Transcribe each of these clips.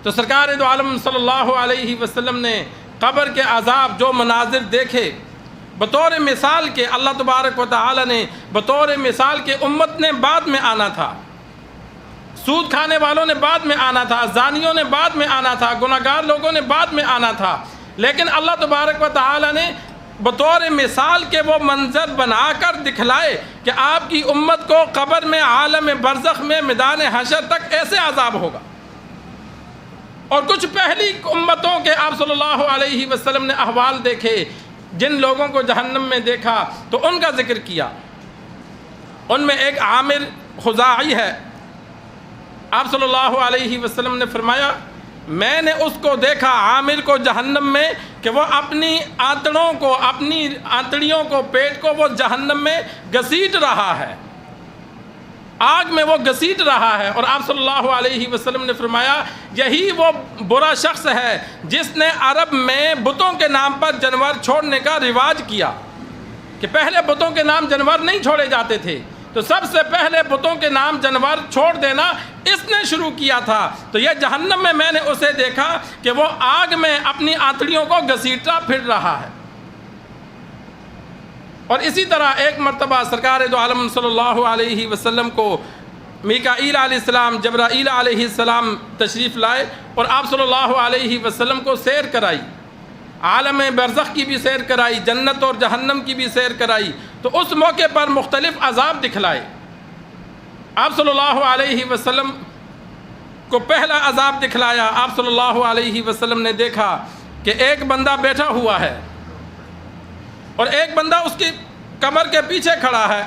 تو سرکار دو عالم صلی اللہ علیہ وسلم نے قبر کے عذاب جو مناظر دیکھے، بطور مثال کے اللہ تبارک و تعالی نے بطور مثال کے امت نے بعد میں آنا تھا، سود کھانے والوں نے بعد میں آنا تھا، زانیوں نے بعد میں آنا تھا، گناہگار لوگوں نے بعد میں آنا تھا، لیکن اللہ تبارک و تعالی نے بطور مثال کے وہ منظر بنا کر دکھلائے کہ آپ کی امت کو قبر میں، عالم برزخ میں، میدان حشر تک ایسے عذاب ہوگا۔ اور کچھ پہلی امتوں کے آپ صلی اللہ علیہ وسلم نے احوال دیکھے، جن لوگوں کو جہنم میں دیکھا تو ان کا ذکر کیا۔ ان میں ایک عامر خزاعی ہے، آپ صلی اللہ علیہ وسلم نے فرمایا میں نے اس کو دیکھا، عامر کو، جہنم میں کہ وہ اپنی آنتڑوں کو، اپنی آنتڑیوں کو، پیٹ کو وہ جہنم میں گھسیٹ رہا ہے، آگ میں وہ گھسیٹ رہا ہے۔ اور آپ صلی اللہ علیہ وسلم نے فرمایا یہی وہ برا شخص ہے جس نے عرب میں بتوں کے نام پر جانور چھوڑنے کا رواج کیا، کہ پہلے بتوں کے نام جانور نہیں چھوڑے جاتے تھے، تو سب سے پہلے بتوں کے نام جانور چھوڑ دینا اس نے شروع کیا تھا۔ تو یہ جہنم میں نے اسے دیکھا کہ وہ آگ میں اپنی آنتڑیوں کو گھسیٹتا پھر رہا ہے۔ اور اسی طرح ایک مرتبہ سرکار دو عالم صلی اللہ علیہ وسلم کو میکائیل علیہ السلام، جبرائیل علیہ السلام تشریف لائے اور آپ صلی اللہ علیہ وسلم کو سیر کرائی، عالم برزخ کی بھی سیر کرائی، جنت اور جہنم کی بھی سیر کرائی۔ تو اس موقع پر مختلف عذاب دکھلائے۔ آپ صلی اللہ علیہ وسلم کو پہلا عذاب دکھلایا، آپ صلی اللہ علیہ وسلم نے دیکھا کہ ایک بندہ بیٹھا ہوا ہے اور ایک بندہ اس کی کمر کے پیچھے کھڑا ہے،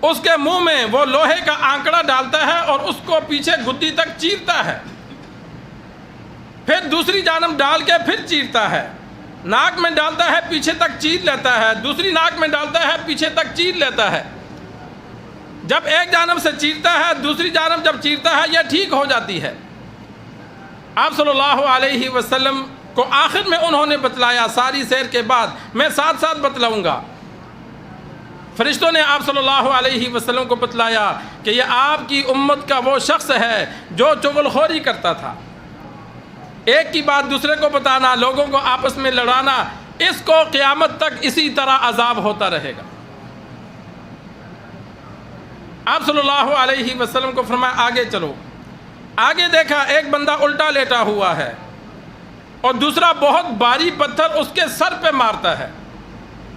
اس کے منہ میں وہ لوہے کا آنکڑا ڈالتا ہے اور اس کو پیچھے گدی تک چیرتا ہے، پھر دوسری جانب ڈال کے پھر چیرتا ہے، ناک میں ڈالتا ہے پیچھے تک چیر لیتا ہے، دوسری ناک میں ڈالتا ہے پیچھے تک چیر لیتا ہے۔ جب ایک جانب سے چیرتا ہے دوسری جانب جب چیرتا ہے یہ ٹھیک ہو جاتی ہے۔ آپ صلی اللہ علیہ وسلم کو آخر میں انہوں نے بتلایا، ساری سیر کے بعد میں ساتھ ساتھ بتلاؤں گا، فرشتوں نے آپ صلی اللہ علیہ وسلم کو بتلایا کہ یہ آپ کی امت کا وہ شخص ہے جو چغل خوری کرتا تھا، ایک کی بات دوسرے کو بتانا، لوگوں کو آپس میں لڑانا، اس کو قیامت تک اسی طرح عذاب ہوتا رہے گا۔ آپ صلی اللہ علیہ وسلم کو فرمایا آگے چلو۔ آگے دیکھا ایک بندہ الٹا لیٹا ہوا ہے اور دوسرا بہت بھاری پتھر اس کے سر پہ مارتا ہے،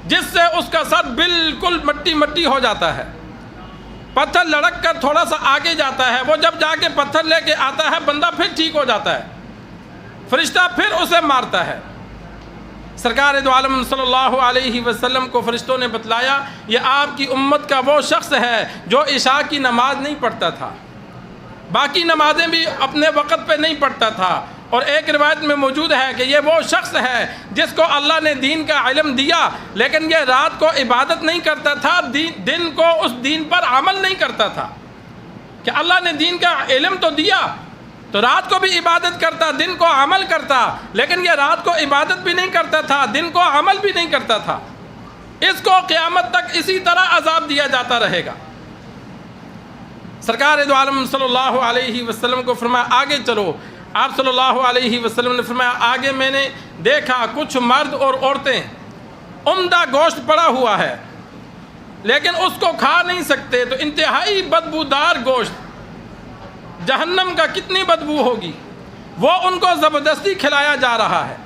جس سے اس کا سر بالکل مٹی مٹی ہو جاتا ہے۔ پتھر لڑک کر تھوڑا سا آگے جاتا ہے، وہ جب جا کے پتھر لے کے آتا ہے بندہ پھر ٹھیک ہو جاتا ہے، فرشتہ پھر اسے مارتا ہے۔ سرکار دو عالم صلی اللہ علیہ وسلم کو فرشتوں نے بتلایا یہ آپ کی امت کا وہ شخص ہے جو عشاء کی نماز نہیں پڑھتا تھا، باقی نمازیں بھی اپنے وقت پہ نہیں پڑھتا تھا، اور ایک روایت میں موجود ہے کہ یہ وہ شخص ہے جس کو اللہ نے دین کا علم دیا لیکن یہ رات کو عبادت نہیں کرتا تھا، دن کو اس دین پر عمل نہیں کرتا تھا، کہ اللہ نے دین کا علم تو دیا تو رات کو بھی عبادت کرتا، دن کو عمل کرتا، لیکن یہ رات کو عبادت بھی نہیں کرتا تھا، دن کو عمل بھی نہیں کرتا تھا۔ اس کو قیامت تک اسی طرح عذاب دیا جاتا رہے گا۔ سرکار دو عالم صلی اللہ علیہ وسلم کو فرمایا آگے چلو۔ آپ صلی اللہ علیہ وسلم نے فرمایا آگے میں نے دیکھا کچھ مرد اور عورتیں، عمدہ گوشت پڑا ہوا ہے لیکن اس کو کھا نہیں سکتے، تو انتہائی بدبودار گوشت، جہنم کا کتنی بدبو ہوگی، وہ ان کو زبردستی کھلایا جا رہا ہے۔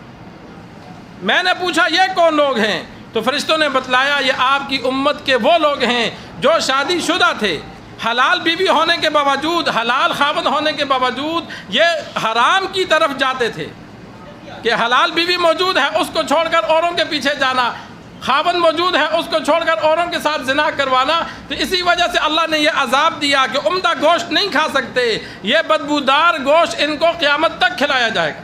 میں نے پوچھا یہ کون لوگ ہیں؟ تو فرشتوں نے بتلایا یہ آپ کی امت کے وہ لوگ ہیں جو شادی شدہ تھے، حلال بیوی ہونے کے باوجود، حلال خاوند ہونے کے باوجود یہ حرام کی طرف جاتے تھے، کہ حلال بیوی موجود ہے اس کو چھوڑ کر اوروں کے پیچھے جانا، خاوند موجود ہے اس کو چھوڑ کر اوروں کے ساتھ زنا کروانا۔ تو اسی وجہ سے اللہ نے یہ عذاب دیا کہ عمدہ گوشت نہیں کھا سکتے، یہ بدبودار گوشت ان کو قیامت تک کھلایا جائے گا۔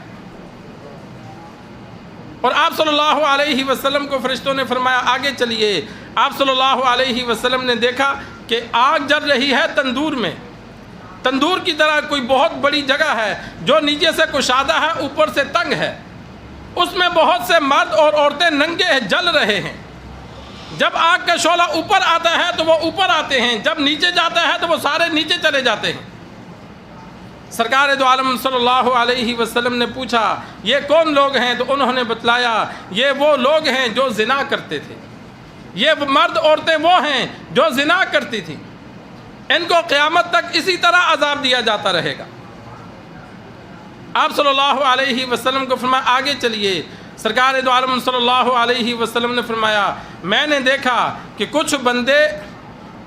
اور آپ صلی اللہ علیہ وسلم کو فرشتوں نے فرمایا آگے چلیے۔ آپ صلی اللہ علیہ وسلم نے دیکھا کہ آگ جل رہی ہے تندور میں، تندور کی طرح کوئی بہت بڑی جگہ ہے جو نیچے سے کشادہ ہے اوپر سے تنگ ہے، اس میں بہت سے مرد اور عورتیں ننگے جل رہے ہیں۔ جب آگ کا شعلہ اوپر آتا ہے تو وہ اوپر آتے ہیں، جب نیچے جاتا ہے تو وہ سارے نیچے چلے جاتے ہیں۔ سرکار دو عالم صلی اللہ علیہ وسلم نے پوچھا یہ کون لوگ ہیں؟ تو انہوں نے بتلایا یہ وہ لوگ ہیں جو زنا کرتے تھے، یہ مرد عورتیں وہ ہیں جو زنا کرتی تھیں، ان کو قیامت تک اسی طرح عذاب دیا جاتا رہے گا۔ آپ صلی اللہ علیہ وسلم کو فرمایا آگے چلیے۔ سرکار دو عالم صلی اللہ علیہ وسلم نے فرمایا میں نے دیکھا کہ کچھ بندے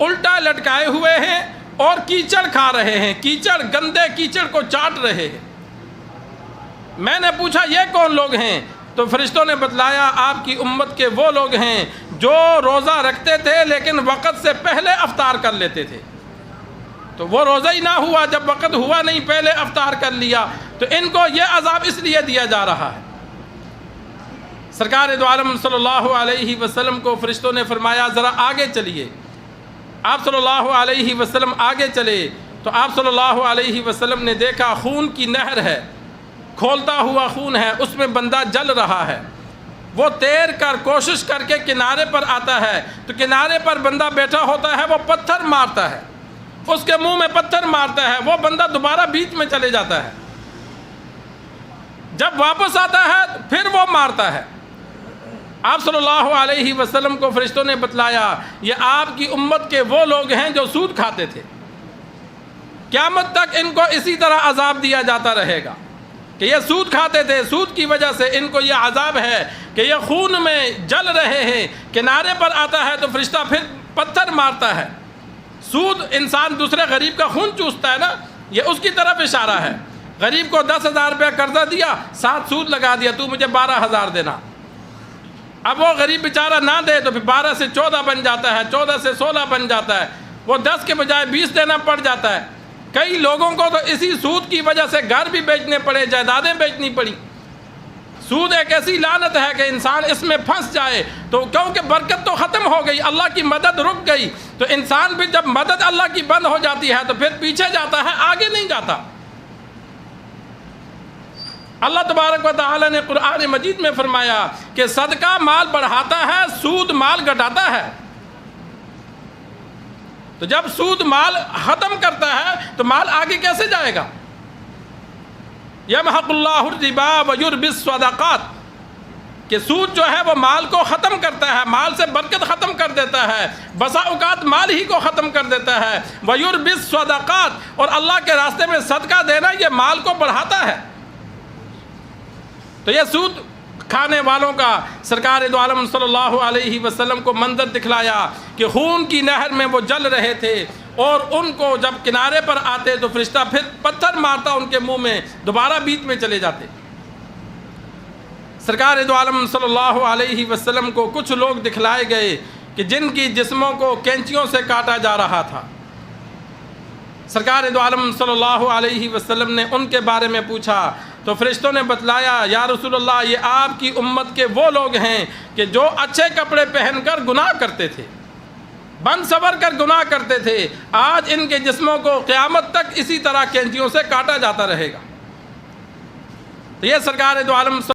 الٹا لٹکائے ہوئے ہیں اور کیچڑ کھا رہے ہیں، کیچڑ، گندے کیچڑ کو چاٹ رہے ہیں۔ میں نے پوچھا یہ کون لوگ ہیں؟ تو فرشتوں نے بتلایا آپ کی امت کے وہ لوگ ہیں جو روزہ رکھتے تھے لیکن وقت سے پہلے افطار کر لیتے تھے۔ تو وہ روزہ ہی نہ ہوا، جب وقت ہوا نہیں پہلے افطار کر لیا، تو ان کو یہ عذاب اس لیے دیا جا رہا ہے۔ سرکار دو عالم صلی اللہ علیہ وسلم کو فرشتوں نے فرمایا ذرا آگے چلیے۔ آپ صلی اللہ علیہ وسلم آگے چلے تو آپ صلی اللہ علیہ وسلم نے دیکھا خون کی نہر ہے، کھولتا ہوا خون ہے، اس میں بندہ جل رہا ہے۔ وہ تیر کر کوشش کر کے کنارے پر آتا ہے تو کنارے پر بندہ بیٹھا ہوتا ہے، وہ پتھر مارتا ہے، اس کے منہ میں پتھر مارتا ہے، وہ بندہ دوبارہ بیچ میں چلے جاتا ہے، جب واپس آتا ہے پھر وہ مارتا ہے۔ آپ صلی اللہ علیہ وسلم کو فرشتوں نے بتلایا یہ آپ کی امت کے وہ لوگ ہیں جو سود کھاتے تھے، قیامت تک ان کو اسی طرح عذاب دیا جاتا رہے گا کہ یہ سود کھاتے تھے، سود کی وجہ سے ان کو یہ عذاب ہے کہ یہ خون میں جل رہے ہیں۔ کنارے پر آتا ہے تو فرشتہ پھر پتھر مارتا ہے۔ سود انسان دوسرے غریب کا خون چوستا ہے نا، یہ اس کی طرف اشارہ ہے۔ غریب کو 10,000 روپیہ قرضہ دیا، 7 سود لگا دیا، تو مجھے 12,000 دینا۔ اب وہ غریب بیچارہ نہ دے تو پھر 12 سے 14 بن جاتا ہے، 14 سے 16 بن جاتا ہے، وہ 10 کے بجائے 20 دینا پڑ جاتا ہے۔ کئی لوگوں کو تو اسی سود کی وجہ سے گھر بھی بیچنے پڑے، جائیدادیں بیچنی پڑی۔ سود ایک ایسی لعنت ہے کہ انسان اس میں پھنس جائے تو کیونکہ برکت تو ختم ہو گئی، اللہ کی مدد رک گئی، تو انسان بھی جب مدد اللہ کی بند ہو جاتی ہے تو پھر پیچھے جاتا ہے، آگے نہیں جاتا۔ اللہ تبارک و تعالی نے قرآن مجید میں فرمایا کہ صدقہ مال بڑھاتا ہے، سود مال گھٹاتا ہے۔ تو جب سود مال ختم کرتا ہے تو مال آگے کیسے جائے گا؟ یمحق اللہ الربا ویربی الصدقات، کہ سود جو ہے وہ مال کو ختم کرتا ہے، مال سے برکت ختم کر دیتا ہے، بسا اوقات مال ہی کو ختم کر دیتا ہے۔ ویربی الصدقات، اور اللہ کے راستے میں صدقہ دینا یہ مال کو بڑھاتا ہے۔ تو یہ سود کھانے والوں کا سرکار دو عالم صلی اللہ علیہ وسلم کو منظر دکھلایا کہ خون کی نہر میں وہ جل رہے تھے، اور ان کو جب کنارے پر آتے تو فرشتہ پھر پتھر مارتا ان کے منہ میں، دوبارہ بیچ میں چلے جاتے۔ سرکار دو عالم صلی اللہ علیہ وسلم کو کچھ لوگ دکھلائے گئے کہ جن کی جسموں کو کینچیوں سے کاٹا جا رہا تھا۔ سرکار دو عالم صلی اللہ علیہ وسلم نے ان کے بارے میں پوچھا تو فرشتوں نے بتلایا یا رسول اللہ یہ آپ کی امت کے وہ لوگ ہیں کہ جو اچھے کپڑے پہن کر گناہ کرتے تھے، بن سور کر گناہ کرتے تھے، آج ان کے جسموں کو قیامت تک اسی طرح کینچیوں سے کاٹا جاتا رہے گا۔ تو یہ سرکار دو عالم